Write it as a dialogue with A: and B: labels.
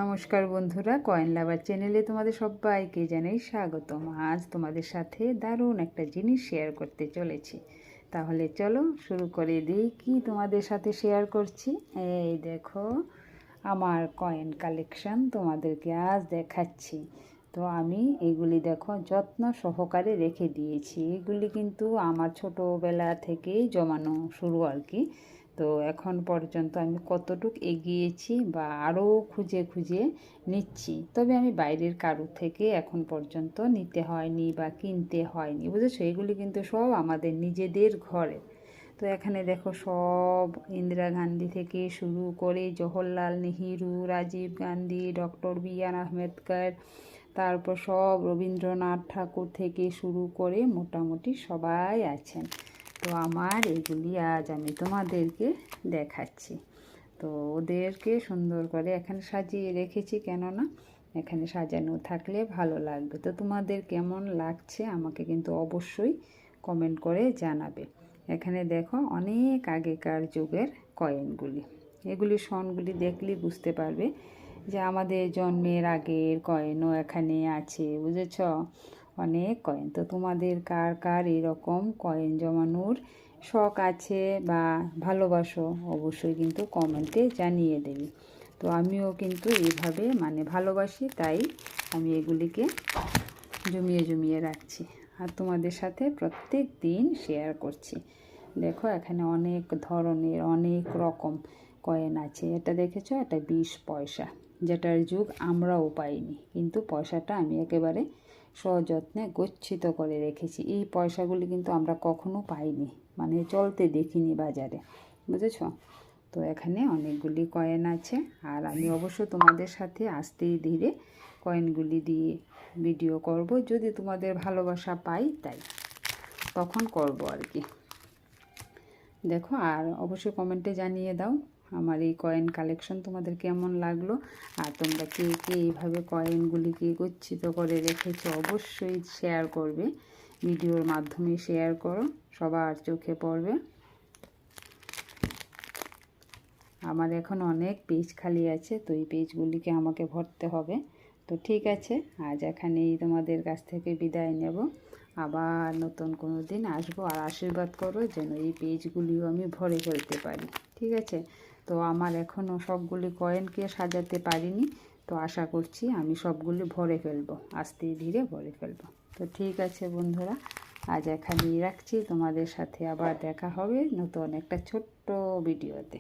A: নমস্কার বন্ধুরা, কয়েন লাভার চ্যানেলে তোমাদের সবাইকে জানাই স্বাগতম। আজ তোমাদের সাথে দারুণ একটা জিনিস শেয়ার করতে চলেছি। তাহলে চলো শুরু করে দিই। কি তোমাদের সাথে শেয়ার করছি, এই দেখো আমার কয়েন কালেকশন তোমাদেরকে আজ দেখাচ্ছি। তো আমি এগুলি দেখো যত্ন সহকারে রেখে দিয়েছি। এগুলি কিন্তু আমার ছোটোবেলা থেকেই জমানো শুরু আর কি। তো এখন পর্যন্ত আমি কতটুকু এগিয়েছি বা আরও খুঁজে খুঁজে নিচ্ছি, তবে আমি বাইরের কারোর থেকে এখন পর্যন্ত নিতে হয়নি বা কিনতে হয়নি, বুঝেছো। এগুলি কিন্তু সব আমাদের নিজেদের ঘরে। তো এখানে দেখো সব ইন্দিরা গান্ধী থেকে শুরু করে জওহরলাল নেহেরু, রাজীব গান্ধী, ডক্টর বি.আর. আম্বেদকর, তারপর সব রবীন্দ্রনাথ ঠাকুর থেকে শুরু করে মোটামুটি সবাই আছেন। তো আমার এগুলি আজ আমি তোমাদেরকে দেখাচ্ছি। তো ওদেরকে সুন্দর করে এখানে সাজিয়ে রেখেছি, কেননা এখানে সাজানো থাকলে ভালো লাগবে। তো তোমাদের কেমন লাগছে আমাকে কিন্তু অবশ্যই কমেন্ট করে জানাবে। এখানে দেখো অনেক আগেকার যুগের কয়েনগুলি, এগুলি সনগুলি দেখলেই বুঝতে পারবে যে আমাদের জন্মের আগের কয়েনও এখানে আছে, বুঝেছ। অনেক কয়েন। তো তোমাদের কার কার এরকম কয়েন জমানোর শখ আছে বা ভালোবাসো অবশ্যই কিন্তু কমেন্টে জানিয়ে দেবে। তো আমিও কিন্তু এইভাবে ভালোবাসি, তাই আমি এগুলিকে জমিয়ে জমিয়ে রাখছি আর তোমাদের সাথে প্রত্যেক দিন শেয়ার করছি। দেখো এখানে অনেক ধরনের অনেক রকম কয়েন আছে। এটা দেখেছো, এটা 20 পয়সা, যেটার যুগ আমরাও পাইনি, কিন্তু পয়সাটা আমি একেবারে সযত্নে গচ্ছিত করে রেখেছি। এই পয়সাগুলি কিন্তু আমরা কখনো পাইনি, চলতে দেখিনি বাজারে, বুঝেছ। তো এখানে অনেকগুলি কয়েন আছে, আর আমি অবশ্য তোমাদের সাথে আস্তে ধীরে কয়েনগুলি দিয়ে ভিডিও করব, যদি তোমাদের ভালোবাসা পাই তাই তখন করব আর কি। দেখো, আর অবশ্যই কমেন্টে জানিয়ে দাও আমার এই কয়েন কালেকশন তোমাদের কেমন লাগলো, আর তোমরা কে কে এইভাবে কয়েনগুলিকে গচ্ছিত করে রেখেছো অবশ্যই শেয়ার করবে, ভিডিওর মাধ্যমে শেয়ার করো, সবার চোখে পড়বে। আমার এখন অনেক পেজ খালি আছে, তো এই পেজগুলিকে আমাকে ভরতে হবে। তো ঠিক আছে, আজ এখানেই তোমাদের কাছ থেকে বিদায় নেব। আবার নতুন কোনো দিন আসবো, আর আশীর্বাদ করো যেন এই পেজগুলিও আমি ভরে ফেলতে পারি, ঠিক আছে। তো আমার এখনও সবগুলি কয়েনকে সাজাতে পারিনি, তো আশা করছি আমি সবগুলি ভরে ফেলবো, আস্তে ধীরে ভরে ফেলবো। তো ঠিক আছে বন্ধুরা, আজ এখানেই রাখছি। তোমাদের সাথে আবার দেখা হবে নতুন একটা ছোট্ট ভিডিওতে।